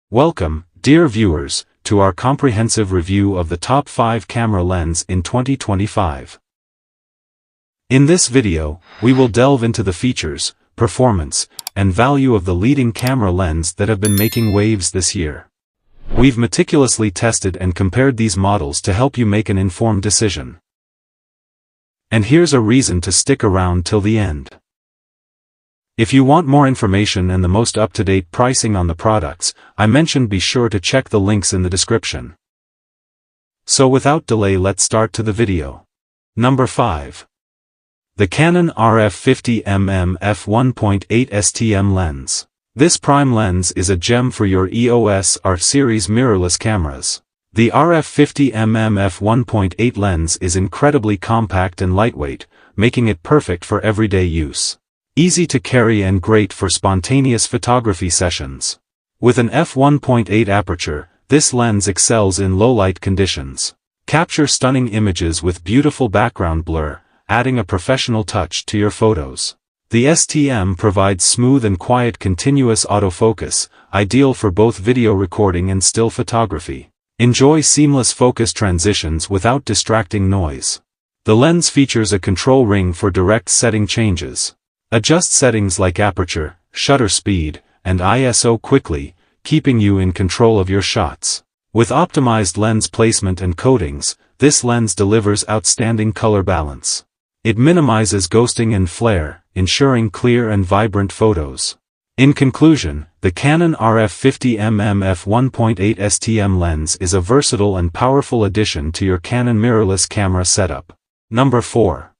Welcome, dear viewers, to our comprehensive review of the top 5 camera lens in 2025. In this video, we will delve into the features, performance, and value of the leading camera lens that have been making waves this year. We've meticulously tested and compared these models to help you make an informed decision. And here's a reason to stick around till the end. If you want more information and the most up-to-date pricing on the products I mentioned, be sure to check the links in the description. So without delay, let's start to the video. Number 5. The Canon RF50mm f1.8 STM lens. This prime lens is a gem for your EOS R series mirrorless cameras. The RF50mm f1.8 lens is incredibly compact and lightweight, making it perfect for everyday use. Easy to carry and great for spontaneous photography sessions. With an f1.8 aperture, this lens excels in low-light conditions. Capture stunning images with beautiful background blur, adding a professional touch to your photos. The STM provides smooth and quiet continuous autofocus, ideal for both video recording and still photography. Enjoy seamless focus transitions without distracting noise. The lens features a control ring for direct setting changes. Adjust settings like aperture, shutter speed, and ISO quickly, keeping you in control of your shots. With optimized lens placement and coatings, this lens delivers outstanding color balance. It minimizes ghosting and flare, ensuring clear and vibrant photos. In conclusion, the Canon RF50mm f1.8 STM lens is a versatile and powerful addition to your Canon mirrorless camera setup. Number 4.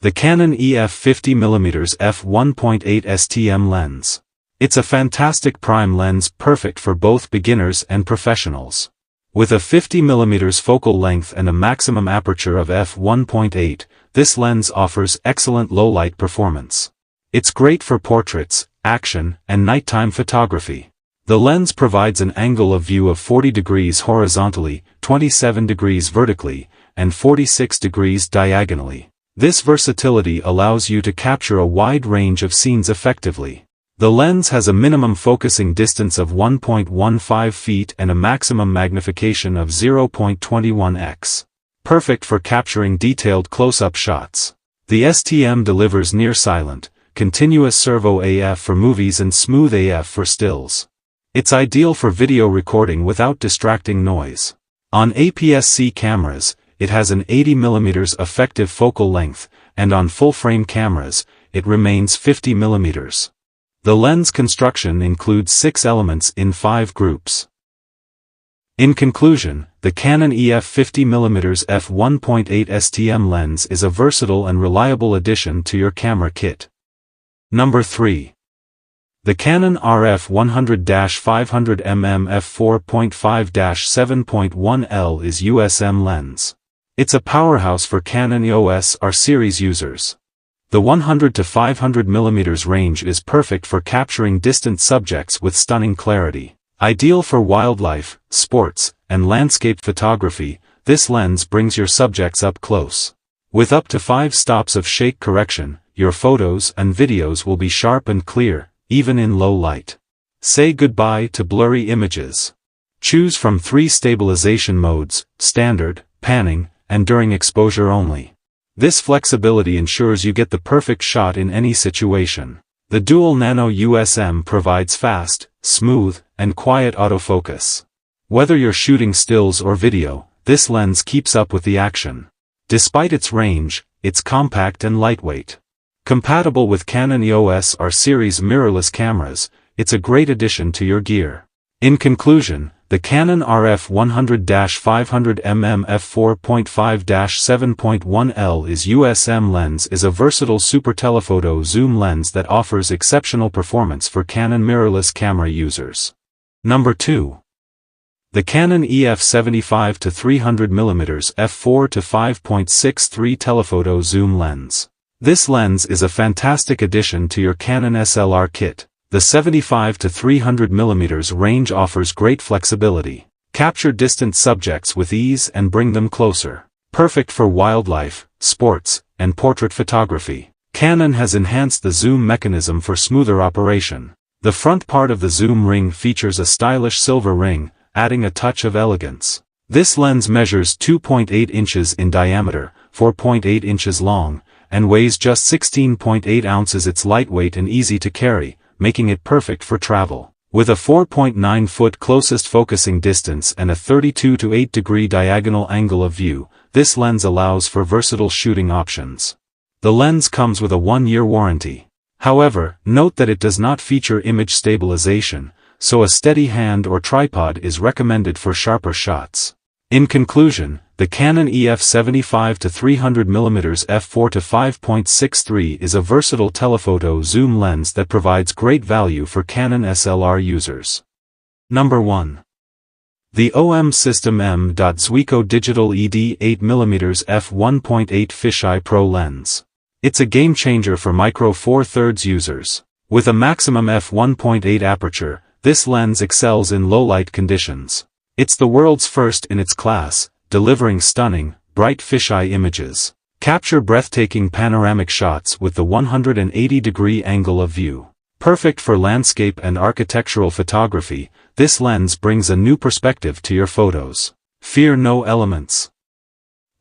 The Canon EF 50mm f1.8 STM lens. It's a fantastic prime lens perfect for both beginners and professionals. With a 50mm focal length and a maximum aperture of f1.8, this lens offers excellent low-light performance. It's great for portraits, action, and nighttime photography. The lens provides an angle of view of 40 degrees horizontally, 27 degrees vertically, and 46 degrees diagonally. This versatility allows you to capture a wide range of scenes effectively. The lens has a minimum focusing distance of 1.15 feet and a maximum magnification of 0.21x. Perfect for capturing detailed close-up shots. The STM delivers near-silent, continuous servo AF for movies and smooth AF for stills. It's ideal for video recording without distracting noise. On APS-C cameras, it has an 80mm effective focal length, and on full-frame cameras, it remains 50mm. The lens construction includes 6 elements in 5 groups. In conclusion, the Canon EF 50mm f1.8 STM lens is a versatile and reliable addition to your camera kit. Number 3. The Canon RF 100-500mm f4.5-7.1L is USM lens. It's a powerhouse for Canon EOS R series users. The 100 to 500mm range is perfect for capturing distant subjects with stunning clarity. Ideal for wildlife, sports, and landscape photography, this lens brings your subjects up close. With up to 5 stops of shake correction, your photos and videos will be sharp and clear, even in low light. Say goodbye to blurry images. Choose from 3 stabilization modes: standard, panning, and during exposure only. This flexibility ensures you get the perfect shot in any situation. The dual nano USM provides fast, smooth, and quiet autofocus. Whether you're shooting stills or video, this lens keeps up with the action. Despite its range, it's compact and lightweight. Compatible with Canon EOS R series mirrorless cameras, it's a great addition to your gear. In conclusion, the Canon RF 100-500mm f4.5-7.1L is USM lens is a versatile super telephoto zoom lens that offers exceptional performance for Canon mirrorless camera users. Number 2. The Canon EF 75-300mm f4-5.63 telephoto zoom lens. This lens is a fantastic addition to your Canon SLR kit. The 75-300mm range offers great flexibility. Capture distant subjects with ease and bring them closer. Perfect for wildlife, sports, and portrait photography. Canon has enhanced the zoom mechanism for smoother operation. The front part of the zoom ring features a stylish silver ring, adding a touch of elegance. This lens measures 2.8 inches in diameter, 4.8 inches long, and weighs just 16.8 ounces. It's lightweight and easy to carry, making it perfect for travel. With a 4.9-foot closest focusing distance and a 32 to 8 degree diagonal angle of view, this lens allows for versatile shooting options. The lens comes with a 1-year warranty. However, note that it does not feature image stabilization, so a steady hand or tripod is recommended for sharper shots. In conclusion, the Canon EF 75-300mm f4 is a versatile telephoto zoom lens that provides great value for Canon SLR users. Number 1. The OM System M.Zuiko Digital ED 8mm f1.8 Fisheye Pro Lens. It's a game changer for micro four thirds users. With a maximum f1.8 aperture, this lens excels in low-light conditions. It's the world's first in its class, delivering stunning, bright fisheye images. Capture breathtaking panoramic shots with the 180-degree angle of view. Perfect for landscape and architectural photography, this lens brings a new perspective to your photos. Fear no elements.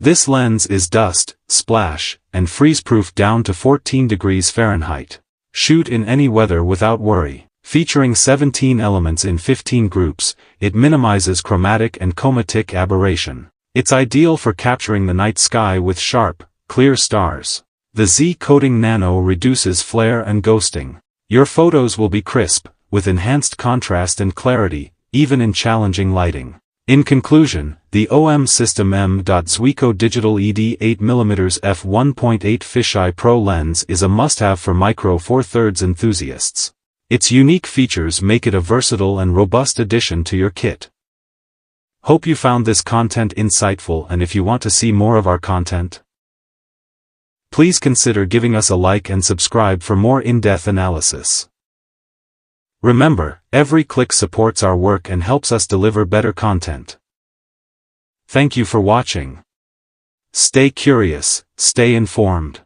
This lens is dust, splash, and freeze-proof down to 14 degrees Fahrenheit. Shoot in any weather without worry. Featuring 17 elements in 15 groups, it minimizes chromatic and chromatic aberration. It's ideal for capturing the night sky with sharp, clear stars. The Z coating nano reduces flare and ghosting. Your photos will be crisp, with enhanced contrast and clarity, even in challenging lighting. In conclusion, the OM System M.Zuiko Digital ED 8mm f1.8 Fisheye Pro Lens is a must-have for micro four thirds enthusiasts. Its unique features make it a versatile and robust addition to your kit. Hope you found this content insightful, and if you want to see more of our content, please consider giving us a like and subscribe for more in-depth analysis. Remember, every click supports our work and helps us deliver better content. Thank you for watching. Stay curious, stay informed.